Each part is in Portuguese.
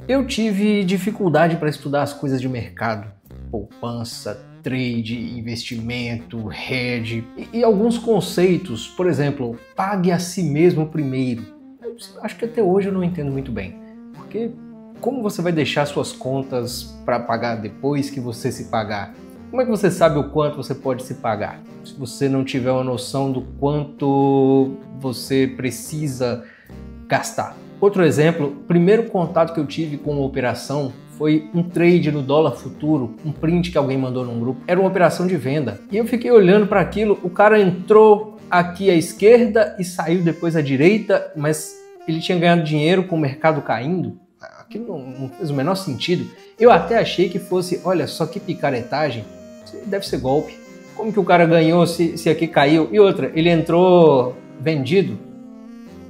Eu tive dificuldade para estudar as coisas de mercado, poupança, trade, investimento, hedge e alguns conceitos, por exemplo, pague a si mesmo primeiro. Eu acho que até hoje eu não entendo muito bem, porque como você vai deixar suas contas para pagar depois que você se pagar? Como é que você sabe o quanto você pode se pagar? Se você não tiver uma noção do quanto você precisa gastar. Outro exemplo, o primeiro contato que eu tive com uma operação foi um trade no dólar futuro, um print que alguém mandou num grupo. Era uma operação de venda. E eu fiquei olhando para aquilo, o cara entrou aqui à esquerda e saiu depois à direita, mas ele tinha ganhado dinheiro com o mercado caindo. Aquilo não fez o menor sentido. Eu até achei que fosse, olha só que picaretagem, deve ser golpe. Como que o cara ganhou se aqui caiu? E outra, ele entrou vendido.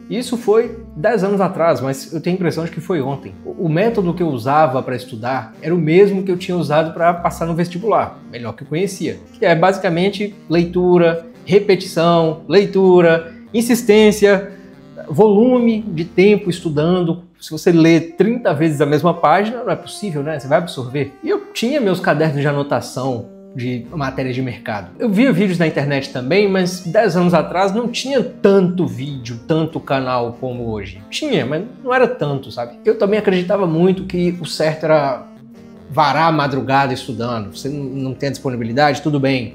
Isso foi 10 anos atrás, mas eu tenho a impressão de que foi ontem. O método que eu usava para estudar era o mesmo que eu tinha usado para passar no vestibular, melhor que eu conhecia, que é basicamente leitura, repetição, leitura, insistência, volume de tempo estudando. Se você lê 30 vezes a mesma página, não é possível, né? Você vai absorver. E eu tinha meus cadernos de anotação de matérias de mercado. Eu via vídeos na internet também, mas 10 anos atrás não tinha tanto vídeo, tanto canal como hoje. Tinha, mas não era tanto, sabe? Eu também acreditava muito que o certo era varar a madrugada estudando. Você não tem a disponibilidade? Tudo bem,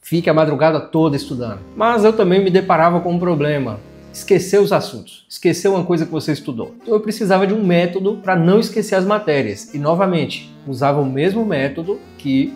fique a madrugada toda estudando. Mas eu também me deparava com um problema. Esquecer os assuntos, esquecer uma coisa que você estudou. Então eu precisava de um método para não esquecer as matérias. E novamente, usava o mesmo método que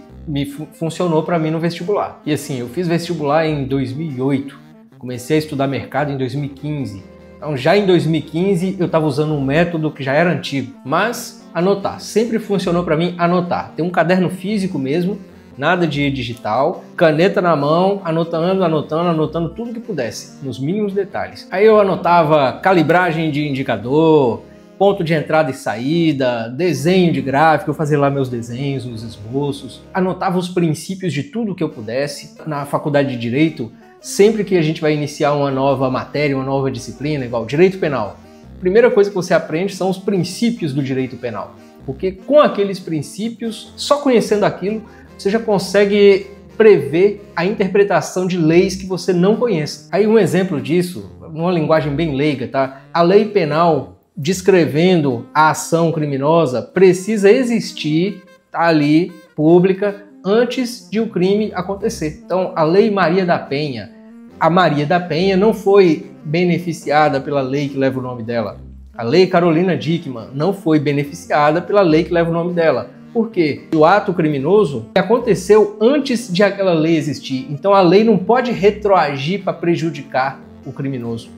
funcionou para mim no vestibular. E assim, eu fiz vestibular em 2008, comecei a estudar mercado em 2015. Então já em 2015 eu estava usando um método que já era antigo. Mas anotar, sempre funcionou para mim anotar. Ter um caderno físico mesmo, nada de digital, caneta na mão, anotando tudo que pudesse, nos mínimos detalhes. Aí eu anotava calibragem de indicador, ponto de entrada e saída, desenho de gráfico, eu fazia lá meus desenhos, os esboços, anotava os princípios de tudo que eu pudesse. Na faculdade de Direito, sempre que a gente vai iniciar uma nova matéria, uma nova disciplina, igual Direito Penal, a primeira coisa que você aprende são os princípios do Direito Penal, porque com aqueles princípios, só conhecendo aquilo, você já consegue prever a interpretação de leis que você não conhece. Aí um exemplo disso, numa linguagem bem leiga, tá? A lei penal descrevendo a ação criminosa precisa existir ali, pública, antes de o crime acontecer. Então, a Lei Maria da Penha, a Maria da Penha não foi beneficiada pela lei que leva o nome dela. A Lei Carolina Dickmann não foi beneficiada pela lei que leva o nome dela. Por quê? O ato criminoso aconteceu antes de aquela lei existir. Então, a lei não pode retroagir para prejudicar o criminoso.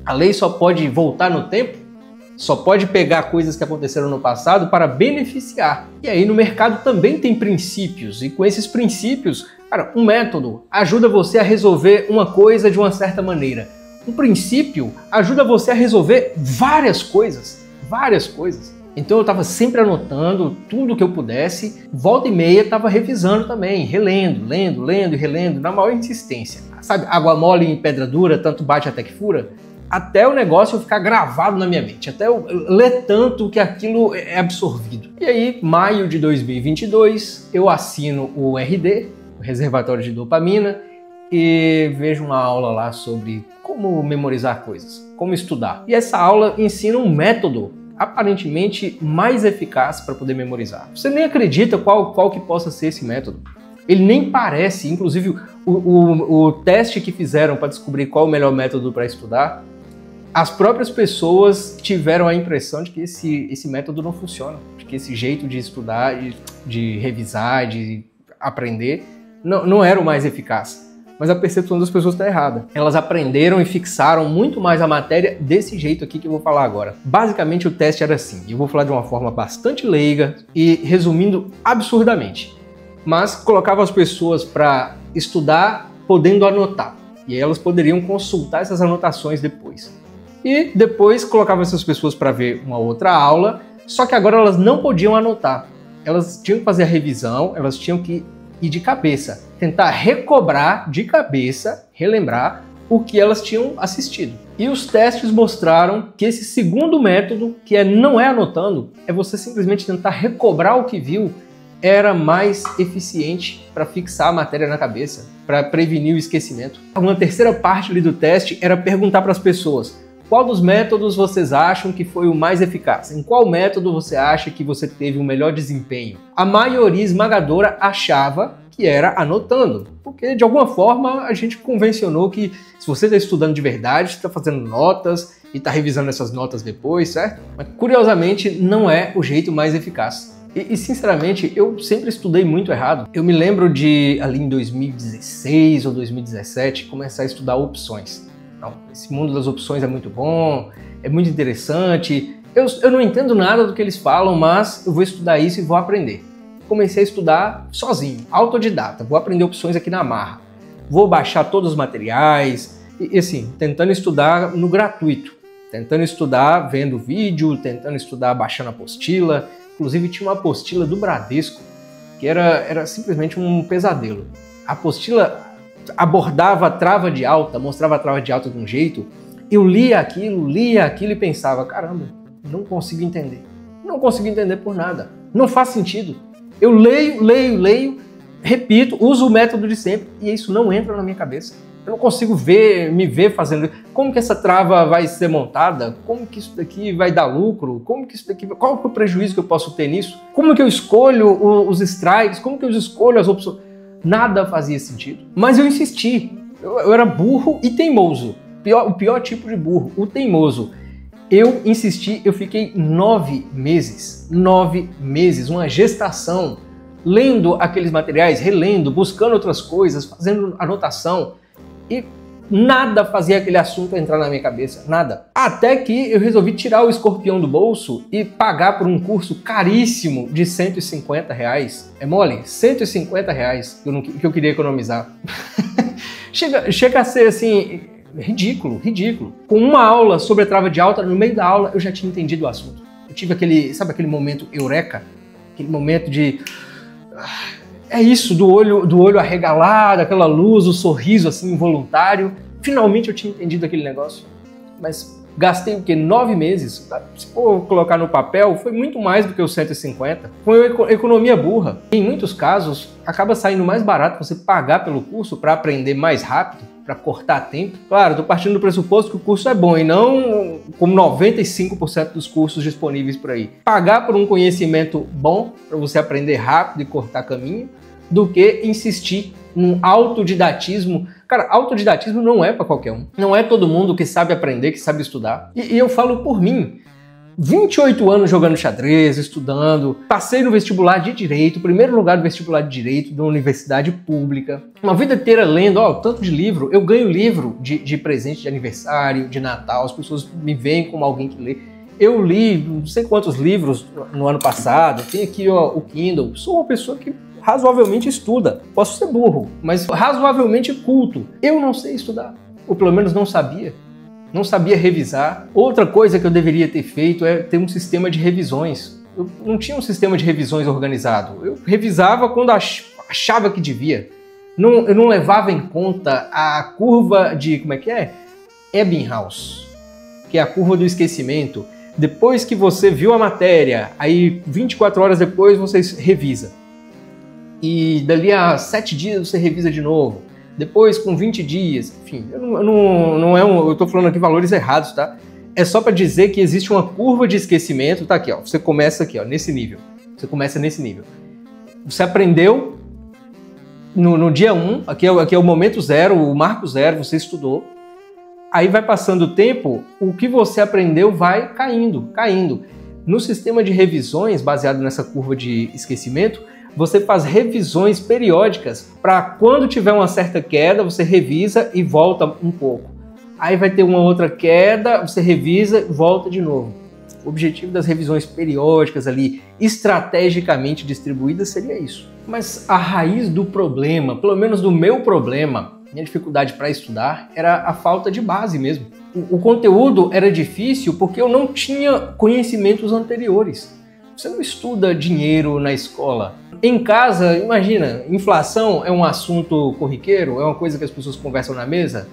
A lei só pode voltar no tempo, só pode pegar coisas que aconteceram no passado para beneficiar. E aí no mercado também tem princípios, e com esses princípios, cara, um método ajuda você a resolver uma coisa de uma certa maneira. Um princípio ajuda você a resolver várias coisas. Então eu estava sempre anotando tudo que eu pudesse, volta e meia estava revisando também, relendo, lendo e relendo, na maior insistência. Sabe, água mole em pedra dura, tanto bate até que fura? Até o negócio ficar gravado na minha mente, até eu ler tanto que aquilo é absorvido. E aí, maio de 2022, eu assino o RD, o Reservatório de Dopamina, e vejo uma aula lá sobre como memorizar coisas, como estudar. E essa aula ensina um método aparentemente mais eficaz para poder memorizar. Você nem acredita qual que possa ser esse método. Ele nem parece, inclusive o teste que fizeram para descobrir qual o melhor método para estudar, as próprias pessoas tiveram a impressão de que esse método não funciona, de que esse jeito de estudar, de revisar, de aprender, não era o mais eficaz. Mas a percepção das pessoas está errada. Elas aprenderam e fixaram muito mais a matéria desse jeito aqui que eu vou falar agora. Basicamente o teste era assim, eu vou falar de uma forma bastante leiga e resumindo absurdamente. Mas colocava as pessoas para estudar podendo anotar. E aí elas poderiam consultar essas anotações depois. E depois colocava essas pessoas para ver uma outra aula, só que agora elas não podiam anotar. Elas tinham que fazer a revisão, elas tinham que ir de cabeça, tentar recobrar de cabeça, relembrar o que elas tinham assistido. E os testes mostraram que esse segundo método, que não é anotando, é você simplesmente tentar recobrar o que viu, era mais eficiente para fixar a matéria na cabeça, para prevenir o esquecimento. Uma terceira parte ali do teste era perguntar para as pessoas: qual dos métodos vocês acham que foi o mais eficaz? Em qual método você acha que você teve o melhor desempenho? A maioria esmagadora achava que era anotando, porque de alguma forma a gente convencionou que se você está estudando de verdade, você está fazendo notas e está revisando essas notas depois, certo? Mas curiosamente não é o jeito mais eficaz. E sinceramente, eu sempre estudei muito errado. Eu me lembro de, ali em 2016 ou 2017, começar a estudar opções. Não, esse mundo das opções é muito bom, é muito interessante. Eu não entendo nada do que eles falam, mas eu vou estudar isso e vou aprender. Comecei a estudar sozinho, autodidata. Vou aprender opções aqui na marra. Vou baixar todos os materiais e assim, tentando estudar no gratuito. Tentando estudar vendo vídeo, tentando estudar baixando apostila. Inclusive tinha uma apostila do Bradesco que era simplesmente um pesadelo. A apostila abordava a trava de alta, mostrava a trava de alta de um jeito. Eu lia aquilo e pensava: caramba, não consigo entender. Não consigo entender por nada. Não faz sentido. Eu leio, repito, uso o método de sempre e isso não entra na minha cabeça. Eu não consigo me ver fazendo. Como que essa trava vai ser montada? Como que isso daqui vai dar lucro? Como que isso daqui, qual é o prejuízo que eu posso ter nisso? Como que eu escolho os strikes? Como que eu escolho as opções? Nada fazia sentido. Mas eu insisti. Eu era burro e teimoso. O pior tipo de burro, o teimoso. Eu insisti, eu fiquei 9 meses, uma gestação, lendo aqueles materiais, relendo, buscando outras coisas, fazendo anotação. E nada fazia aquele assunto entrar na minha cabeça, nada. Até que eu resolvi tirar o escorpião do bolso e pagar por um curso caríssimo de R$150. É mole? R$150 que eu queria economizar. chega a ser assim, ridículo. Com uma aula sobre a trava de alta, no meio da aula eu já tinha entendido o assunto. Eu tive aquele momento eureka? Aquele momento de... É isso, do olho arregalado, aquela luz, o sorriso assim involuntário. Finalmente eu tinha entendido aquele negócio. Mas gastei o quê? 9 meses? Se for colocar no papel, foi muito mais do que os 150. Foi uma economia burra. Em muitos casos, acaba saindo mais barato você pagar pelo curso para aprender mais rápido, para cortar tempo. Claro, estou partindo do pressuposto que o curso é bom e não como 95% dos cursos disponíveis por aí. Pagar por um conhecimento bom, para você aprender rápido e cortar caminho, do que insistir num autodidatismo. Cara, autodidatismo não é para qualquer um. Não é todo mundo que sabe aprender, que sabe estudar. E eu falo por mim. 28 anos jogando xadrez, estudando, passei no vestibular de Direito, primeiro lugar do vestibular de Direito da universidade pública. Uma vida inteira lendo, tanto de livro. Eu ganho livro de presente de aniversário, de Natal, as pessoas me veem como alguém que lê. Eu li não sei quantos livros no ano passado, tenho aqui o Kindle. Sou uma pessoa que razoavelmente estuda. Posso ser burro, mas razoavelmente culto. Eu não sei estudar, ou pelo menos não sabia. Não sabia revisar. Outra coisa que eu deveria ter feito é ter um sistema de revisões. Eu não tinha um sistema de revisões organizado. Eu revisava quando achava que devia. Eu não levava em conta a curva de, como é que é? Ebbinghaus, que é a curva do esquecimento. Depois que você viu a matéria, aí 24 horas depois você revisa. E dali a 7 dias você revisa de novo. Depois com 20 dias, enfim, eu tô falando aqui valores errados, tá? É só para dizer que existe uma curva de esquecimento, tá aqui, ó. Você começa aqui, ó, nesse nível. Você começa nesse nível. Você aprendeu no dia 1, aqui é o momento zero, o marco zero, você estudou. Aí vai passando o tempo, o que você aprendeu vai caindo. No sistema de revisões, baseado nessa curva de esquecimento, você faz revisões periódicas para quando tiver uma certa queda, você revisa e volta um pouco. Aí vai ter uma outra queda, você revisa e volta de novo. O objetivo das revisões periódicas ali, estrategicamente distribuídas, seria isso. Mas a raiz do problema, pelo menos do meu problema, minha dificuldade para estudar, era a falta de base mesmo. O conteúdo era difícil porque eu não tinha conhecimentos anteriores. Você não estuda dinheiro na escola. Em casa, imagina, inflação é um assunto corriqueiro, é uma coisa que as pessoas conversam na mesa.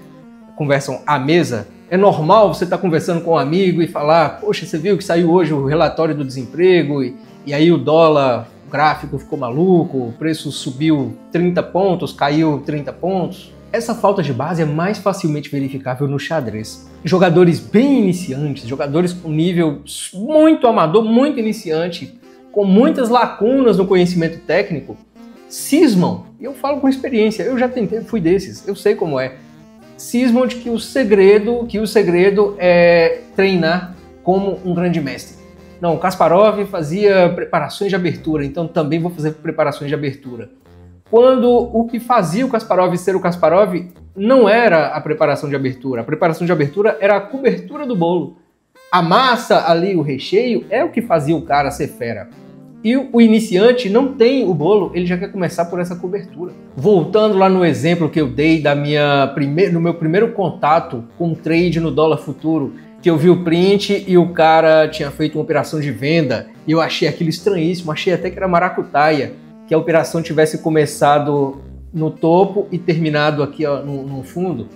conversam à mesa, é normal você estar conversando com um amigo e falar, poxa, você viu que saiu hoje o relatório do desemprego e aí o dólar, o gráfico ficou maluco, o preço subiu 30 pontos, caiu 30 pontos. Essa falta de base é mais facilmente verificável no xadrez. Jogadores bem iniciantes, jogadores com nível muito amador, muito iniciante, com muitas lacunas no conhecimento técnico, cismam, e eu falo com experiência, eu já tentei, fui desses, eu sei como é, cismam de que o segredo é treinar como um grande mestre. Não, o Kasparov fazia preparações de abertura, então também vou fazer preparações de abertura. Quando o que fazia o Kasparov ser o Kasparov não era a preparação de abertura. A preparação de abertura era a cobertura do bolo. A massa ali, o recheio, é o que fazia o cara ser fera. E o iniciante não tem o bolo, ele já quer começar por essa cobertura. Voltando lá no exemplo que eu dei do meu primeiro contato com trade no dólar futuro, que eu vi o print e o cara tinha feito uma operação de venda, e eu achei aquilo estranhíssimo, achei até que era maracutaia, que a operação tivesse começado no topo e terminado aqui ó, no fundo.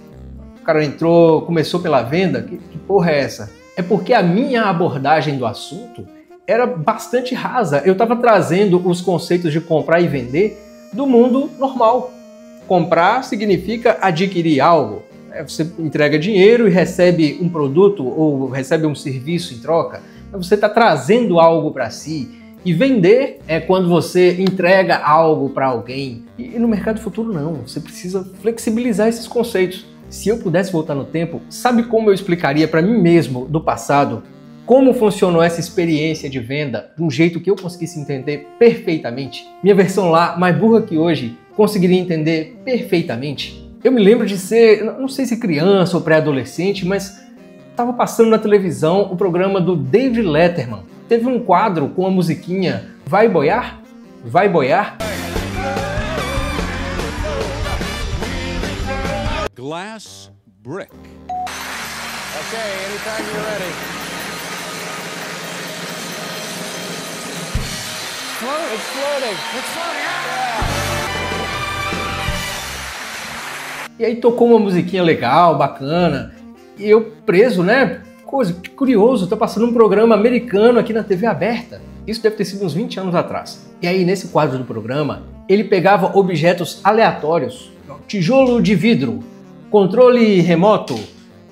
O cara entrou, começou pela venda, que porra é essa? É porque a minha abordagem do assunto era bastante rasa. Eu estava trazendo os conceitos de comprar e vender do mundo normal. Comprar significa adquirir algo. Você entrega dinheiro e recebe um produto ou recebe um serviço em troca. Você está trazendo algo para si. E vender é quando você entrega algo para alguém. E no mercado futuro não. Você precisa flexibilizar esses conceitos. Se eu pudesse voltar no tempo, sabe como eu explicaria para mim mesmo do passado como funcionou essa experiência de venda de um jeito que eu conseguisse entender perfeitamente? Minha versão lá, mais burra que hoje, conseguiria entender perfeitamente. Eu me lembro de ser, não sei se criança ou pré-adolescente, mas estava passando na televisão o programa do David Letterman. Teve um quadro com a musiquinha Vai Boiar? Vai Boiar? Glass brick. Okay, anytime you're ready. It's floating. It's floating. E aí tocou uma musiquinha legal, bacana, e eu preso, né? Coisa curioso, tô passando um programa americano aqui na TV aberta. Isso deve ter sido uns 20 anos atrás. E aí nesse quadro do programa, ele pegava objetos aleatórios, tijolo de vidro, controle remoto,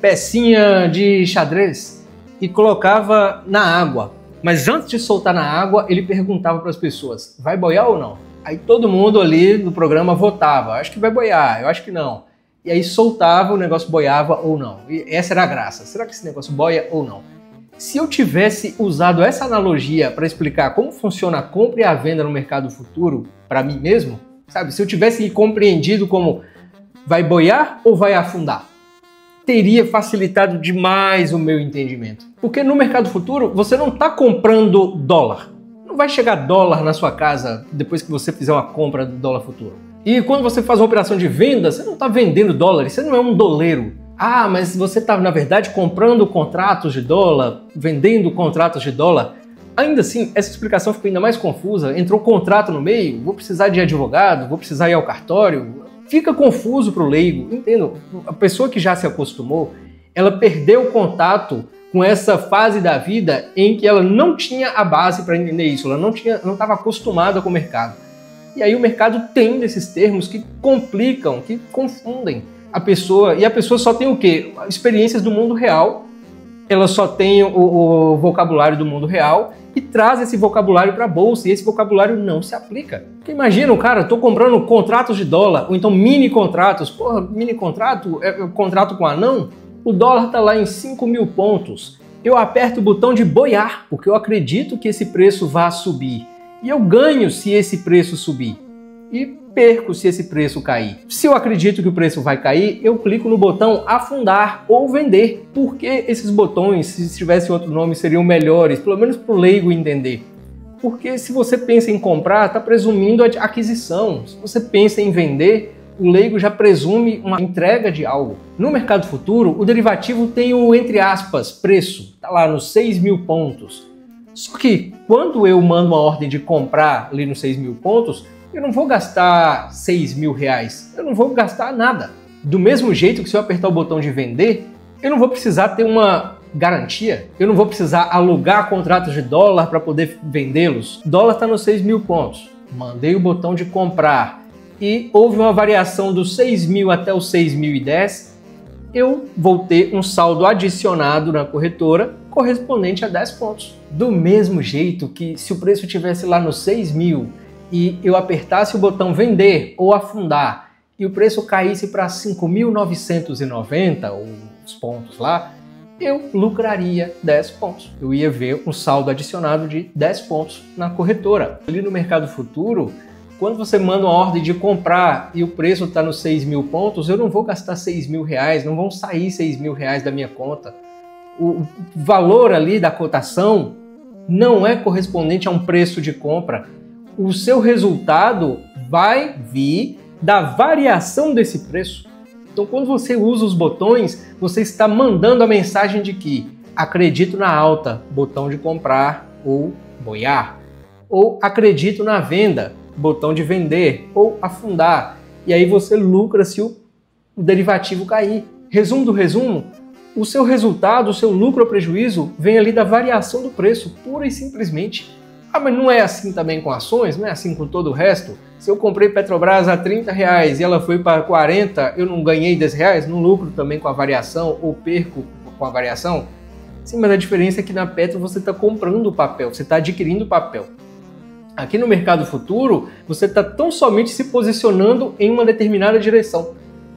pecinha de xadrez e colocava na água. Mas antes de soltar na água, ele perguntava para as pessoas, vai boiar ou não? Aí todo mundo ali no programa votava, acho que vai boiar, eu acho que não. E aí soltava, o negócio boiava ou não. E essa era a graça. Será que esse negócio boia ou não? Se eu tivesse usado essa analogia para explicar como funciona a compra e a venda no mercado futuro para mim mesmo, sabe? Se eu tivesse compreendido como vai boiar ou vai afundar, teria facilitado demais o meu entendimento. Porque no mercado futuro, você não está comprando dólar. Não vai chegar dólar na sua casa depois que você fizer uma compra do dólar futuro. E quando você faz uma operação de venda, você não está vendendo dólares, você não é um doleiro. Ah, mas você está, na verdade, comprando contratos de dólar, vendendo contratos de dólar. Ainda assim, essa explicação ficou ainda mais confusa. Entrou contrato no meio, vou precisar de advogado, vou precisar ir ao cartório. Fica confuso para o leigo, entendo. A pessoa que já se acostumou, ela perdeu o contato com essa fase da vida em que ela não tinha a base para entender isso, ela não estava acostumada com o mercado. E aí o mercado tem desses termos que complicam, que confundem a pessoa, e a pessoa só tem o quê? Experiências do mundo real, ela só tem o vocabulário do mundo real e traz esse vocabulário para a bolsa, e esse vocabulário não se aplica. Porque imagina, cara, estou comprando contratos de dólar, ou então mini contratos, porra, mini contrato, é contrato com anão, o dólar está lá em 5.000 pontos, eu aperto o botão de boiar, porque eu acredito que esse preço vá subir, e eu ganho se esse preço subir, e perco se esse preço cair. Se eu acredito que o preço vai cair, eu clico no botão afundar ou vender, porque esses botões, se tivesse outro nome, seriam melhores, pelo menos para o leigo entender. Porque se você pensa em comprar, está presumindo a aquisição. Se você pensa em vender, o leigo já presume uma entrega de algo. No mercado futuro, o derivativo tem o, entre aspas, preço, está lá nos 6.000 pontos. Só que quando eu mando uma ordem de comprar ali nos 6.000 pontos, eu não vou gastar 6.000 reais, eu não vou gastar nada. Do mesmo jeito que se eu apertar o botão de vender, eu não vou precisar ter uma garantia, eu não vou precisar alugar contratos de dólar para poder vendê-los. O dólar está nos 6.000 pontos. Mandei o botão de comprar e houve uma variação dos 6.000 até os 6.010, eu vou ter um saldo adicionado na corretora correspondente a 10 pontos. Do mesmo jeito que se o preço estivesse lá nos 6.000 e eu apertasse o botão vender ou afundar e o preço caísse para 5.990, ou os pontos lá, eu lucraria 10 pontos. Eu ia ver um saldo adicionado de 10 pontos na corretora. Ali no mercado futuro, quando você manda uma ordem de comprar e o preço está nos 6.000 pontos, eu não vou gastar 6.000 reais, não vão sair 6.000 reais da minha conta. O valor ali da cotação não é correspondente a um preço de compra. O seu resultado vai vir da variação desse preço. Então, quando você usa os botões, você está mandando a mensagem de que acredito na alta, botão de comprar ou boiar. Ou acredito na venda, botão de vender ou afundar. E aí você lucra se o derivativo cair. Resumo do resumo, o seu resultado, o seu lucro ou prejuízo vem ali da variação do preço, pura e simplesmente. Ah, mas não é assim também com ações? Não é assim com todo o resto? Se eu comprei Petrobras a 30 reais e ela foi para 40, eu não ganhei 10 reais? Não lucro também com a variação ou perco com a variação? Sim, mas a diferença é que na Petro você está comprando o papel, você está adquirindo o papel. Aqui no mercado futuro, você está tão somente se posicionando em uma determinada direção.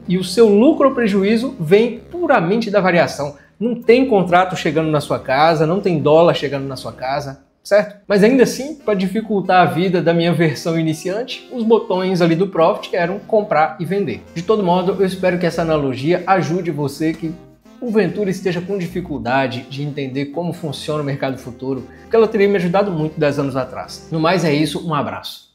E o seu lucro ou prejuízo vem puramente da variação. Não tem contrato chegando na sua casa, não tem dólar chegando na sua casa, certo? Mas ainda assim, para dificultar a vida da minha versão iniciante, os botões ali do Profit eram comprar e vender. De todo modo, eu espero que essa analogia ajude você que porventura esteja com dificuldade de entender como funciona o mercado futuro, porque ela teria me ajudado muito 10 anos atrás. No mais é isso, um abraço.